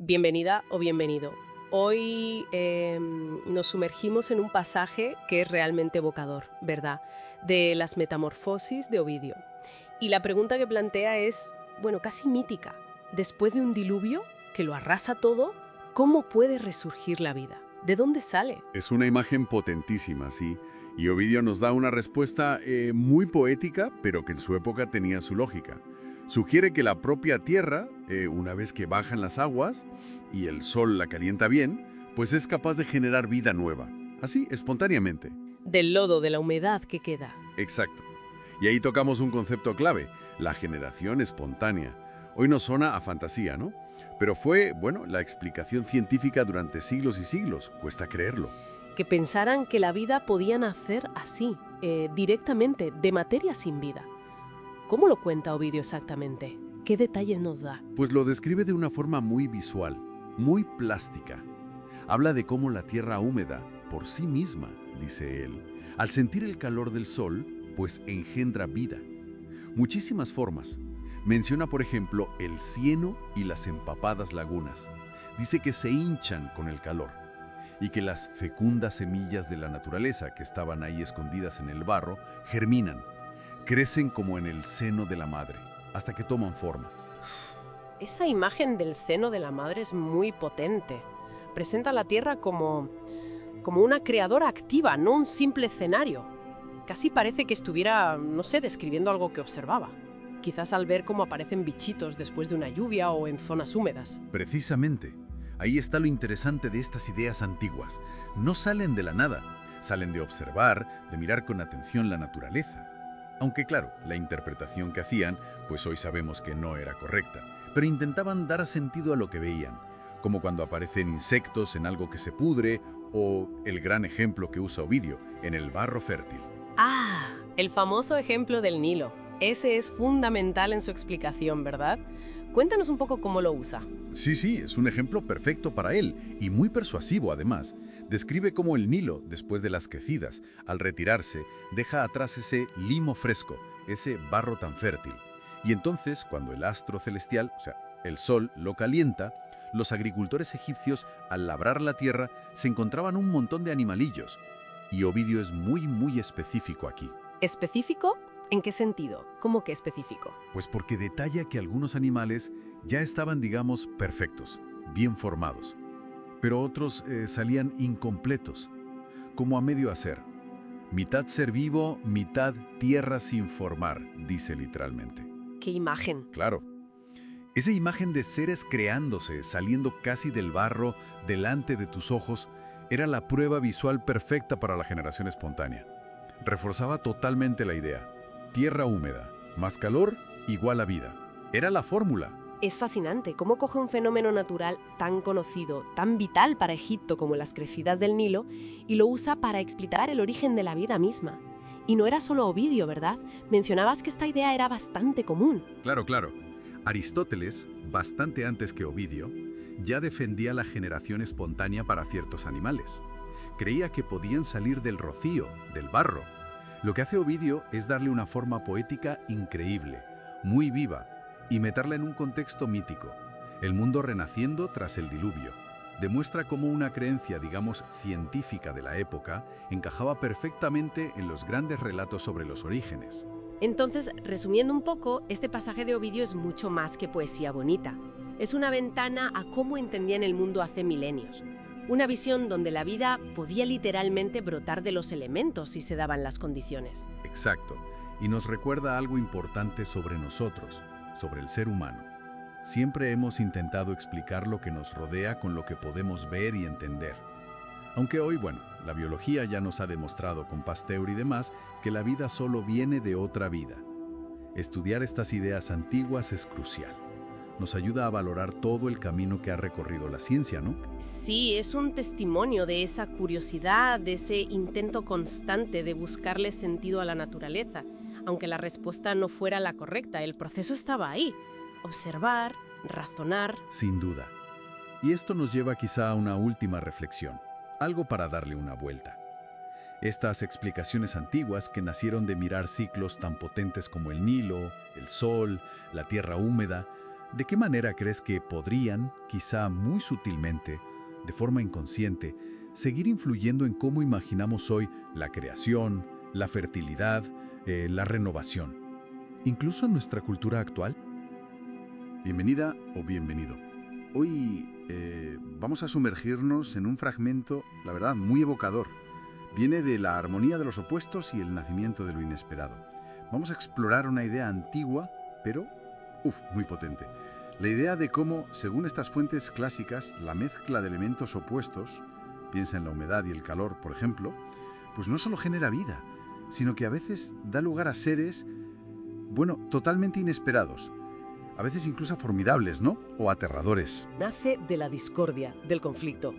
Bienvenida o bienvenido. Hoy nos sumergimos en un pasaje que es realmente evocador, ¿verdad? De las Metamorfosis de Ovidio. Y la pregunta que plantea es, bueno, casi mítica. Después de un diluvio que lo arrasa todo, ¿cómo puede resurgir la vida? ¿De dónde sale? Es una imagen potentísima, sí. Y Ovidio nos da una respuesta muy poética, pero que en su época tenía su lógica. Sugiere que la propia tierra, una vez que bajan las aguas y el sol la calienta bien, pues es capaz de generar vida nueva. Así, espontáneamente. Del lodo, de la humedad que queda. Exacto. Y ahí tocamos un concepto clave, la generación espontánea. Hoy nos suena a fantasía, ¿no? Pero fue, bueno, la explicación científica durante siglos y siglos. Cuesta creerlo. Que pensaran que la vida podía nacer así, directamente, de materia sin vida. ¿Cómo lo cuenta Ovidio exactamente? ¿Qué detalles nos da? Pues lo describe de una forma muy visual, muy plástica. Habla de cómo la tierra húmeda, por sí misma, dice él, al sentir el calor del sol, pues engendra vida. Muchísimas formas. Menciona, por ejemplo, el cieno y las empapadas lagunas. Dice que se hinchan con el calor y que las fecundas semillas de la naturaleza que estaban ahí escondidas en el barro germinan, crecen como en el seno de la madre, hasta que toman forma. Esa imagen del seno de la madre es muy potente. Presenta a la Tierra como una creadora activa, no un simple escenario. Casi parece que estuviera, no sé, describiendo algo que observaba. Quizás al ver cómo aparecen bichitos después de una lluvia o en zonas húmedas. Precisamente, ahí está lo interesante de estas ideas antiguas. No salen de la nada, salen de observar, de mirar con atención la naturaleza. Aunque claro, la interpretación que hacían, pues hoy sabemos que no era correcta, pero intentaban dar sentido a lo que veían, como cuando aparecen insectos en algo que se pudre o el gran ejemplo que usa Ovidio, en el barro fértil. Ah, el famoso ejemplo del Nilo. Ese es fundamental en su explicación, ¿verdad? Cuéntanos un poco cómo lo usa. Sí, es un ejemplo perfecto para él y muy persuasivo además. Describe cómo el Nilo, después de las crecidas, al retirarse, deja atrás ese limo fresco, ese barro tan fértil. Y entonces, cuando el astro celestial, o sea, el sol, lo calienta, los agricultores egipcios, al labrar la tierra, se encontraban un montón de animalillos. Y Ovidio es muy específico aquí. ¿Específico? ¿En qué sentido? ¿Cómo que específico? Pues porque detalla que algunos animales ya estaban, digamos, perfectos, bien formados, pero otros salían incompletos, como a medio hacer. Mitad ser vivo, mitad tierra sin formar, dice literalmente. ¿Qué imagen? Claro, esa imagen de seres creándose, saliendo casi del barro delante de tus ojos, era la prueba visual perfecta para la generación espontánea. Reforzaba totalmente la idea. Tierra húmeda, más calor, igual a vida. Era la fórmula. Es fascinante cómo coge un fenómeno natural tan conocido, tan vital para Egipto como las crecidas del Nilo, y lo usa para explicar el origen de la vida misma. Y no era solo Ovidio, ¿verdad? Mencionabas que esta idea era bastante común. Claro. Aristóteles, bastante antes que Ovidio, ya defendía la generación espontánea para ciertos animales. Creía que podían salir del rocío, del barro. Lo que hace Ovidio es darle una forma poética increíble, muy viva, y meterla en un contexto mítico, el mundo renaciendo tras el diluvio. Demuestra cómo una creencia, digamos, científica de la época encajaba perfectamente en los grandes relatos sobre los orígenes. Entonces, resumiendo un poco, este pasaje de Ovidio es mucho más que poesía bonita. Es una ventana a cómo entendían el mundo hace milenios. Una visión donde la vida podía literalmente brotar de los elementos si se daban las condiciones. Exacto, y nos recuerda algo importante sobre nosotros, sobre el ser humano. Siempre hemos intentado explicar lo que nos rodea con lo que podemos ver y entender. Aunque hoy, bueno, la biología ya nos ha demostrado con Pasteur y demás que la vida solo viene de otra vida. Estudiar estas ideas antiguas es crucial. Nos ayuda a valorar todo el camino que ha recorrido la ciencia, ¿no? Sí, es un testimonio de esa curiosidad, de ese intento constante de buscarle sentido a la naturaleza. Aunque la respuesta no fuera la correcta, el proceso estaba ahí. Observar, razonar. Sin duda. Y esto nos lleva quizá a una última reflexión, algo para darle una vuelta. Estas explicaciones antiguas que nacieron de mirar ciclos tan potentes como el Nilo, el sol, la tierra húmeda, ¿De qué manera crees que podrían, quizá muy sutilmente, de forma inconsciente, seguir influyendo en cómo imaginamos hoy la creación, la fertilidad, la renovación, incluso en nuestra cultura actual? Bienvenida o bienvenido. Hoy vamos a sumergirnos en un fragmento, la verdad, muy evocador. Viene de la armonía de los opuestos y el nacimiento de lo inesperado. Vamos a explorar una idea antigua, pero, muy potente. La idea de cómo, según estas fuentes clásicas, la mezcla de elementos opuestos, piensa en la humedad y el calor, por ejemplo, pues no solo genera vida, sino que a veces da lugar a seres, bueno, totalmente inesperados. A veces incluso formidables, ¿no? O aterradores. Nace de la discordia, del conflicto.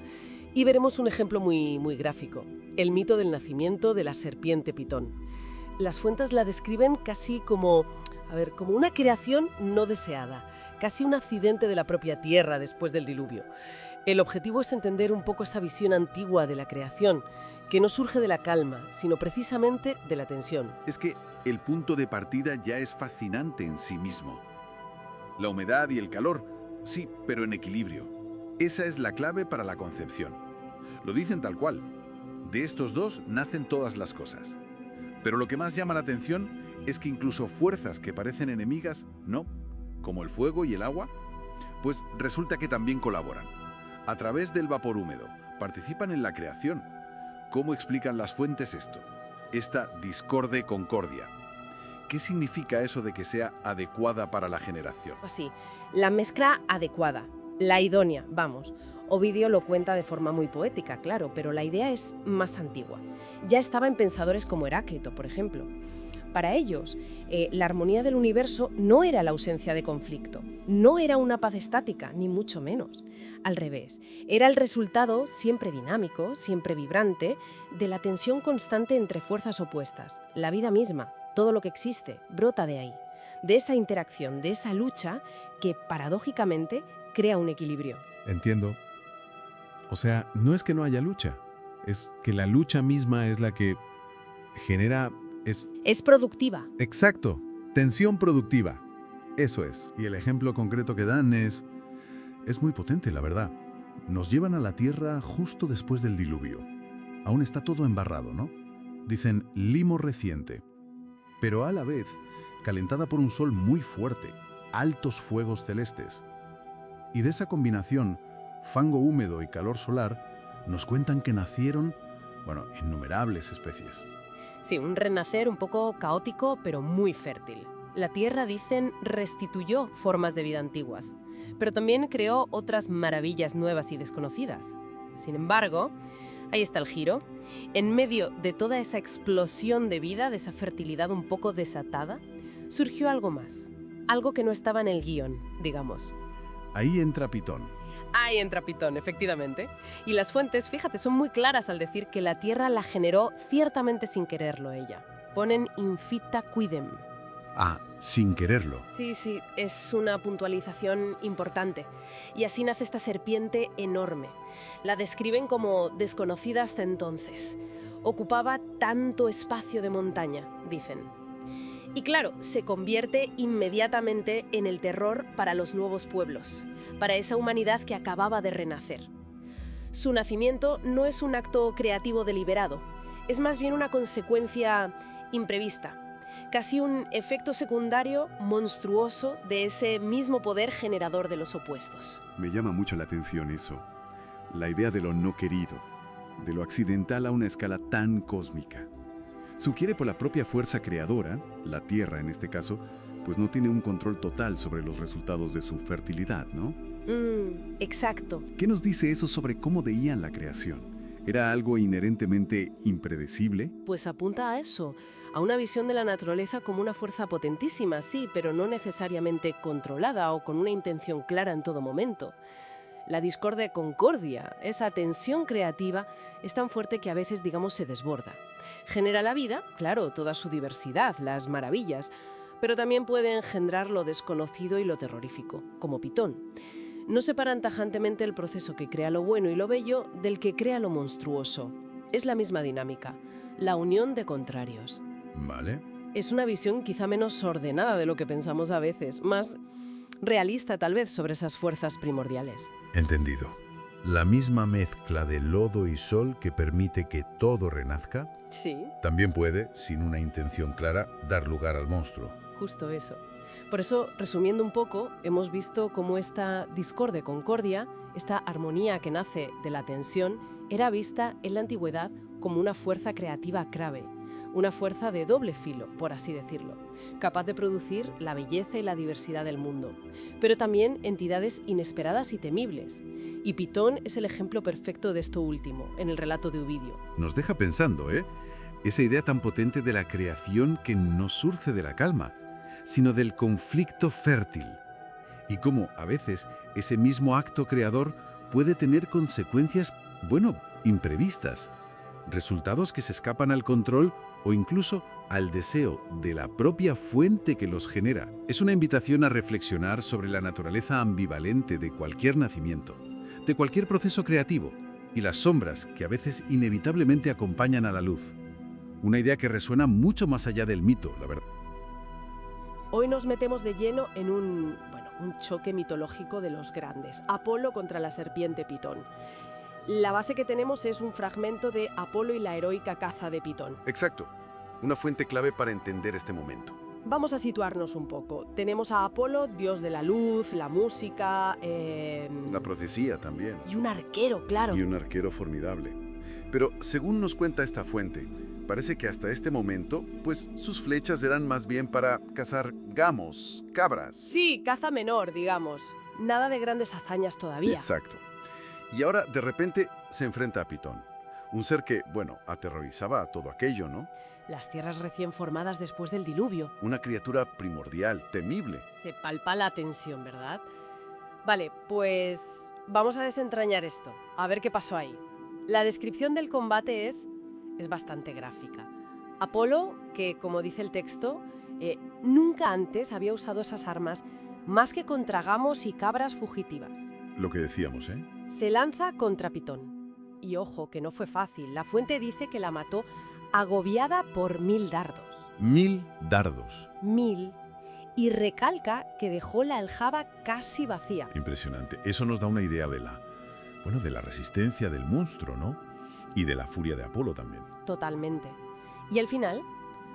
Y veremos un ejemplo muy gráfico, el mito del nacimiento de la serpiente Pitón. Las fuentes la describen casi como una creación no deseada, casi un accidente de la propia Tierra después del diluvio. El objetivo es entender un poco esta visión antigua de la creación, que no surge de la calma, sino precisamente de la tensión. Es que el punto de partida ya es fascinante en sí mismo. La humedad y el calor, sí, pero en equilibrio. Esa es la clave para la concepción. Lo dicen tal cual. De estos dos nacen todas las cosas. Pero lo que más llama la atención es que incluso fuerzas que parecen enemigas, no, como el fuego y el agua, pues resulta que también colaboran. A través del vapor húmedo, participan en la creación. ¿Cómo explican las fuentes esto? Esta discorde concordia. ¿Qué significa eso de que sea adecuada para la generación? Así, la mezcla adecuada, la idónea, vamos. Ovidio lo cuenta de forma muy poética, claro, pero la idea es más antigua. Ya estaba en pensadores como Heráclito, por ejemplo. Para ellos, la armonía del universo no era la ausencia de conflicto, no era una paz estática, ni mucho menos. Al revés, era el resultado, siempre dinámico, siempre vibrante, de la tensión constante entre fuerzas opuestas. La vida misma, todo lo que existe, brota de ahí, de esa interacción, de esa lucha que, paradójicamente, crea un equilibrio. Entiendo. O sea, no es que no haya lucha, es que la lucha misma es la que genera... Es productiva. Exacto, tensión productiva. Eso es. Y el ejemplo concreto que dan es muy potente, la verdad. Nos llevan a la Tierra justo después del diluvio. Aún está todo embarrado, ¿no? Dicen limo reciente, pero a la vez calentada por un sol muy fuerte, altos fuegos celestes. Y de esa combinación, fango húmedo y calor solar, nos cuentan que nacieron, innumerables especies. Sí, un renacer un poco caótico, pero muy fértil. La Tierra, dicen, restituyó formas de vida antiguas, pero también creó otras maravillas nuevas y desconocidas. Sin embargo, ahí está el giro. En medio de toda esa explosión de vida, de esa fertilidad un poco desatada, surgió algo más. Algo que no estaba en el guión, digamos. Ahí entra Pitón. Ahí entra Pitón, efectivamente. Y las fuentes, fíjate, son muy claras al decir que la Tierra la generó ciertamente sin quererlo ella. Ponen infita quidem. Ah, sin quererlo. Sí, es una puntualización importante. Y así nace esta serpiente enorme. La describen como desconocida hasta entonces. Ocupaba tanto espacio de montaña, dicen. Y claro, se convierte inmediatamente en el terror para los nuevos pueblos, para esa humanidad que acababa de renacer. Su nacimiento no es un acto creativo deliberado, es más bien una consecuencia imprevista, casi un efecto secundario monstruoso de ese mismo poder generador de los opuestos. Me llama mucho la atención eso, la idea de lo no querido, de lo accidental a una escala tan cósmica. Sugiere por la propia fuerza creadora, la Tierra en este caso, pues no tiene un control total sobre los resultados de su fertilidad, ¿no? Exacto. ¿Qué nos dice eso sobre cómo veían la creación? ¿Era algo inherentemente impredecible? Pues apunta a eso, a una visión de la naturaleza como una fuerza potentísima, sí, pero no necesariamente controlada o con una intención clara en todo momento. La discordia concordia, esa tensión creativa, es tan fuerte que a veces, se desborda. Genera la vida, claro, toda su diversidad, las maravillas, pero también puede engendrar lo desconocido y lo terrorífico, como Pitón. No separan tajantemente el proceso que crea lo bueno y lo bello del que crea lo monstruoso. Es la misma dinámica, la unión de contrarios. Vale. Es una visión quizá menos ordenada de lo que pensamos a veces, más realista tal vez sobre esas fuerzas primordiales. Entendido. La misma mezcla de lodo y sol que permite que todo renazca, Sí, también puede, sin una intención clara, dar lugar al monstruo. justo eso. Por eso, resumiendo un poco, hemos visto cómo esta discorde concordia, esta armonía que nace de la tensión, era vista en la antigüedad como una fuerza creativa clave, una fuerza de doble filo, por así decirlo, capaz de producir la belleza y la diversidad del mundo, pero también entidades inesperadas y temibles. Y Pitón es el ejemplo perfecto de esto último, en el relato de Ovidio. Nos deja pensando, ¿eh? Esa idea tan potente de la creación que no surge de la calma, sino del conflicto fértil. Y cómo, a veces, ese mismo acto creador puede tener consecuencias, bueno, imprevistas. Resultados que se escapan al control o incluso al deseo de la propia fuente que los genera. Es una invitación a reflexionar sobre la naturaleza ambivalente de cualquier nacimiento, de cualquier proceso creativo, y las sombras que a veces inevitablemente acompañan a la luz. Una idea que resuena mucho más allá del mito, la verdad. Hoy nos metemos de lleno en un choque mitológico de los grandes, Apolo contra la serpiente Pitón. La base que tenemos es un fragmento de Apolo y la heroica caza de Pitón. Exacto. Una fuente clave para entender este momento. Vamos a situarnos un poco. Tenemos a Apolo, dios de la luz, la música, La profecía también. y un arquero, claro. Y un arquero formidable. Pero según nos cuenta esta fuente, parece que hasta este momento, pues sus flechas eran más bien para cazar gamos, cabras. Sí, caza menor, digamos. Nada de grandes hazañas todavía. Exacto. Y ahora de repente se enfrenta a Pitón. Un ser que, bueno, aterrorizaba a todo aquello, ¿no? Las tierras recién formadas después del diluvio. Una criatura primordial, temible. Se palpa la tensión, ¿verdad? Vale, pues vamos a desentrañar esto, a ver qué pasó ahí. La descripción del combate es bastante gráfica. Apolo, que como dice el texto, nunca antes había usado esas armas más que contra gamos y cabras fugitivas. Lo que decíamos, ¿eh? Se lanza contra Pitón. Y ojo, que no fue fácil. La fuente dice que la mató agobiada por 1000 dardos. 1000 dardos. 1000. Y recalca que dejó la aljaba casi vacía. Impresionante. Eso nos da una idea de la resistencia del monstruo, ¿no? Y de la furia de Apolo también. Totalmente. Y al final,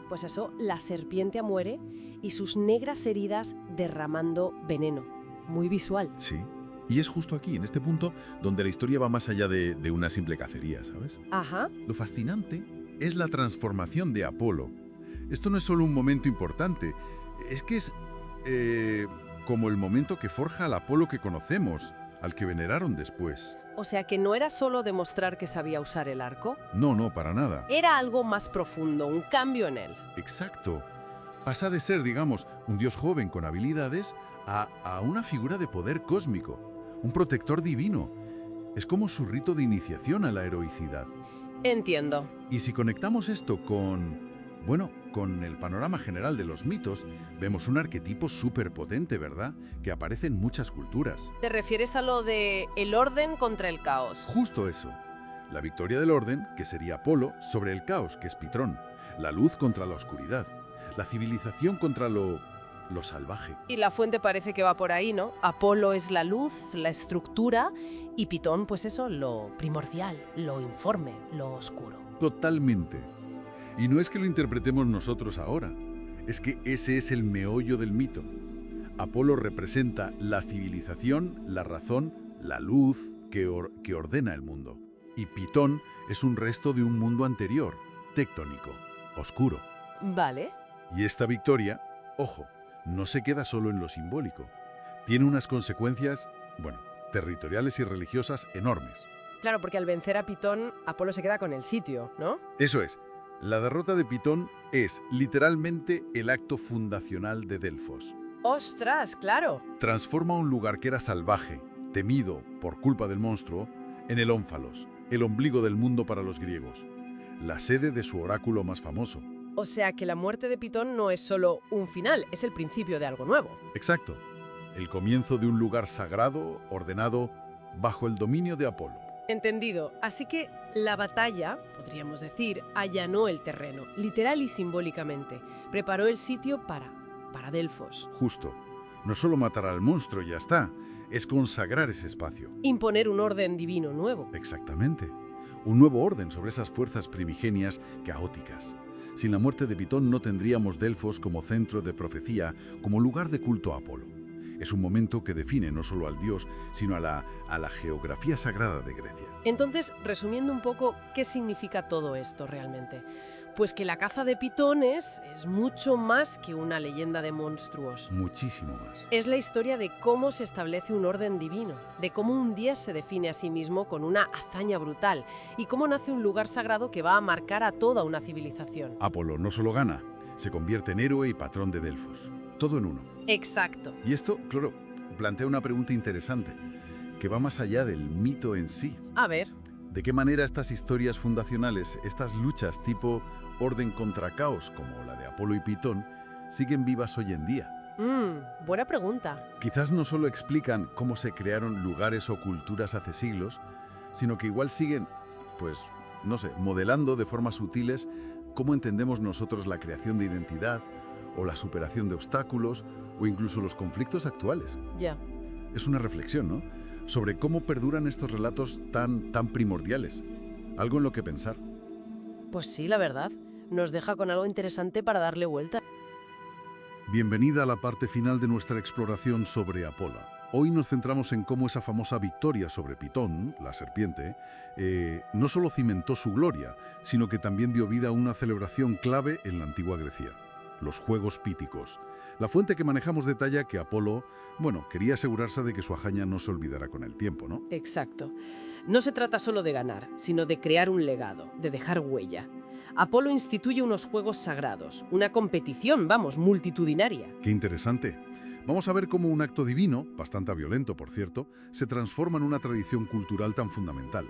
pues eso, la serpiente muere y sus negras heridas derramando veneno. Muy visual. Sí. Y es justo aquí, en este punto, donde la historia va más allá de una simple cacería, ¿sabes? Ajá. Lo fascinante es la transformación de Apolo. Esto no es solo un momento importante, es que es como el momento que forja al Apolo que conocemos, al que veneraron después. O sea que no era solo demostrar que sabía usar el arco, No, para nada. era algo más profundo, un cambio en él. Exacto. Pasa de ser, digamos, un dios joven con habilidades a una figura de poder cósmico, un protector divino. Es como su rito de iniciación a la heroicidad. Entiendo. Y si conectamos esto con el panorama general de los mitos, vemos un arquetipo súper potente, ¿verdad? Que aparece en muchas culturas. ¿Te refieres a lo de el orden contra el caos? Justo eso. La victoria del orden, que sería Apolo, sobre el caos, que es Pitrón. La luz contra la oscuridad. La civilización contra lo salvaje. Y la fuente parece que va por ahí, ¿no? Apolo es la luz, la estructura, y Pitón, pues eso, lo primordial, lo informe, lo oscuro. Totalmente. Y no es que lo interpretemos nosotros ahora, es que ese es el meollo del mito. Apolo representa la civilización, la razón, la luz que ordena el mundo. Y Pitón es un resto de un mundo anterior, tectónico, oscuro. Vale. Y esta victoria, ojo, no se queda solo en lo simbólico. Tiene unas consecuencias, territoriales y religiosas enormes. Claro, porque al vencer a Pitón, Apolo se queda con el sitio, ¿no? Eso es. La derrota de Pitón es literalmente el acto fundacional de Delfos. ¡Ostras, claro! Transforma un lugar que era salvaje, temido por culpa del monstruo, en el Ónfalos, el ombligo del mundo para los griegos, la sede de su oráculo más famoso. O sea que la muerte de Pitón no es solo un final, es el principio de algo nuevo. Exacto. El comienzo de un lugar sagrado, ordenado, bajo el dominio de Apolo. Entendido. Así que la batalla, podríamos decir, allanó el terreno, literal y simbólicamente. Preparó el sitio para Delfos. Justo. No solo matar al monstruo y ya está, es consagrar ese espacio. Imponer un orden divino nuevo. Exactamente. Un nuevo orden sobre esas fuerzas primigenias caóticas. Sin la muerte de Pitón no tendríamos Delfos como centro de profecía, como lugar de culto a Apolo. Es un momento que define no solo al dios, sino a la geografía sagrada de Grecia. Entonces, resumiendo un poco, ¿qué significa todo esto realmente? Pues que la caza de pitones es mucho más que una leyenda de monstruos. Muchísimo más. Es la historia de cómo se establece un orden divino, de cómo un dios se define a sí mismo con una hazaña brutal y cómo nace un lugar sagrado que va a marcar a toda una civilización. Apolo no solo gana, se convierte en héroe y patrón de Delfos. Todo en uno. Exacto. Y esto, claro, plantea una pregunta interesante, que va más allá del mito en sí. A ver. ¿De qué manera estas historias fundacionales, estas luchas tipo orden contra caos, como la de Apolo y Pitón, siguen vivas hoy en día? Buena pregunta. Quizás no solo explican cómo se crearon lugares o culturas hace siglos, sino que igual siguen, pues, no sé, modelando de formas sutiles cómo entendemos nosotros la creación de identidad, o la superación de obstáculos, o incluso los conflictos actuales. Ya. Es una reflexión, ¿no?, sobre cómo perduran estos relatos tan primordiales. Algo en lo que pensar. Pues sí, la verdad. Nos deja con algo interesante para darle vuelta. Bienvenida a la parte final de nuestra exploración sobre Apolo. Hoy nos centramos en cómo esa famosa victoria sobre Pitón, la serpiente, no solo cimentó su gloria, sino que también dio vida a una celebración clave en la antigua Grecia: los Juegos Píticos. La fuente que manejamos detalla que Apolo, quería asegurarse de que su hazaña no se olvidara con el tiempo, ¿no? Exacto. No se trata solo de ganar, sino de crear un legado, de dejar huella. Apolo instituye unos juegos sagrados, una competición, multitudinaria. Qué interesante. Vamos a ver cómo un acto divino, bastante violento por cierto, se transforma en una tradición cultural tan fundamental.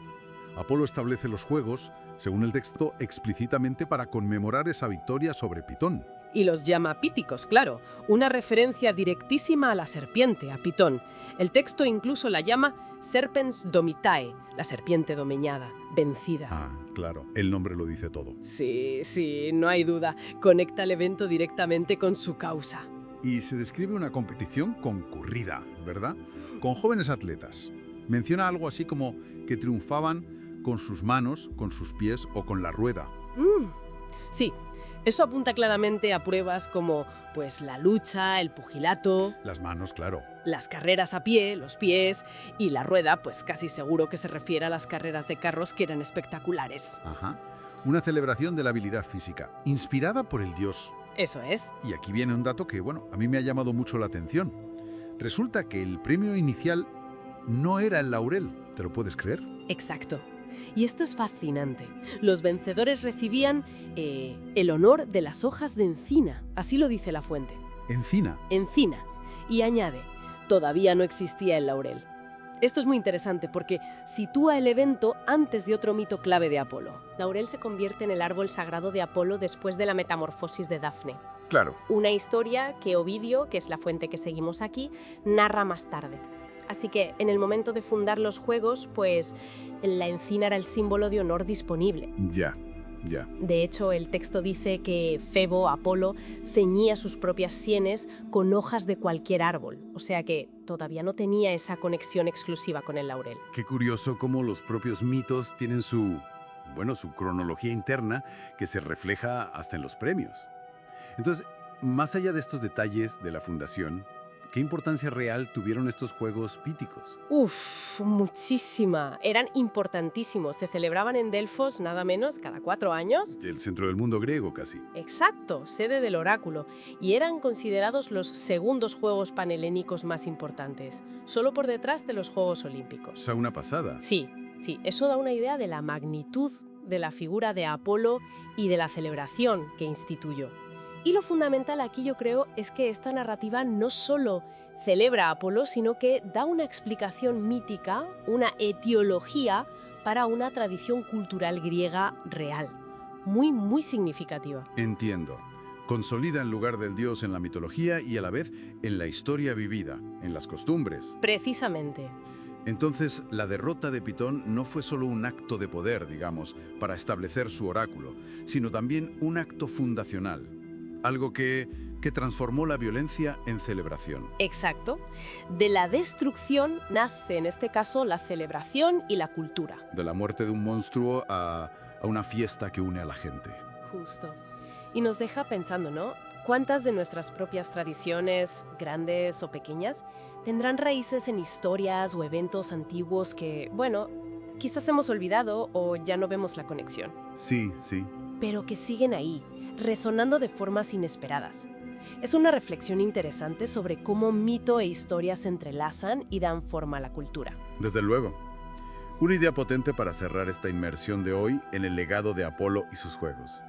Apolo establece los juegos, según el texto, explícitamente para conmemorar esa victoria sobre Pitón. Y los llama píticos, claro, una referencia directísima a la serpiente, a Pitón. El texto incluso la llama Serpens Domitae, la serpiente domeñada, vencida. Ah, claro, el nombre lo dice todo. Sí, no hay duda. Conecta el evento directamente con su causa. Y se describe una competición concurrida, ¿verdad? Con jóvenes atletas. Menciona algo así como que triunfaban con sus manos, con sus pies o con la rueda. Sí. Eso apunta claramente a pruebas como, la lucha, el pugilato... Las manos, claro. Las carreras a pie, los pies, y la rueda, casi seguro que se refiere a las carreras de carros que eran espectaculares. Ajá. Una celebración de la habilidad física, inspirada por el dios. Eso es. Y aquí viene un dato que, a mí me ha llamado mucho la atención. Resulta que el premio inicial no era el laurel, ¿te lo puedes creer? Exacto. Y esto es fascinante. Los vencedores recibían el honor de las hojas de encina, así lo dice la fuente. ¿Encina? Encina. Y añade, todavía no existía el laurel. Esto es muy interesante porque sitúa el evento antes de otro mito clave de Apolo. Laurel se convierte en el árbol sagrado de Apolo después de la metamorfosis de Dafne. Claro. Una historia que Ovidio, que es la fuente que seguimos aquí, narra más tarde. Así que en el momento de fundar los juegos, la encina era el símbolo de honor disponible. Ya. De hecho, el texto dice que Febo, Apolo, ceñía sus propias sienes con hojas de cualquier árbol. O sea que todavía no tenía esa conexión exclusiva con el laurel. Qué curioso cómo los propios mitos tienen su cronología interna que se refleja hasta en los premios. Entonces, más allá de estos detalles de la fundación, ¿qué importancia real tuvieron estos Juegos Píticos? Muchísima. Eran importantísimos. Se celebraban en Delfos, nada menos, cada 4 años. El centro del mundo griego, casi. Exacto, sede del oráculo. Y eran considerados los segundos Juegos panhelénicos más importantes, solo por detrás de los Juegos Olímpicos. O sea, una pasada. Sí, eso da una idea de la magnitud de la figura de Apolo y de la celebración que instituyó. Y lo fundamental aquí, yo creo, es que esta narrativa no solo celebra a Apolo, sino que da una explicación mítica, una etiología para una tradición cultural griega real. Muy significativa. Entiendo. Consolida el lugar del dios en la mitología y a la vez en la historia vivida, en las costumbres. Precisamente. Entonces, la derrota de Pitón no fue solo un acto de poder, para establecer su oráculo, sino también un acto fundacional. Algo que que transformó la violencia en celebración. Exacto. De la destrucción nace en este caso la celebración y la cultura. De la muerte de un monstruo a una fiesta que une a la gente. Justo. Y nos deja pensando, ¿no? ¿Cuántas de nuestras propias tradiciones, grandes o pequeñas, tendrán raíces en historias o eventos antiguos que, bueno, quizás hemos olvidado o ya no vemos la conexión? Sí, sí. Pero que siguen ahí, resonando de formas inesperadas. Es una reflexión interesante sobre cómo mito e historia se entrelazan y dan forma a la cultura. Desde luego. Una idea potente para cerrar esta inmersión de hoy en el legado de Apolo y sus juegos.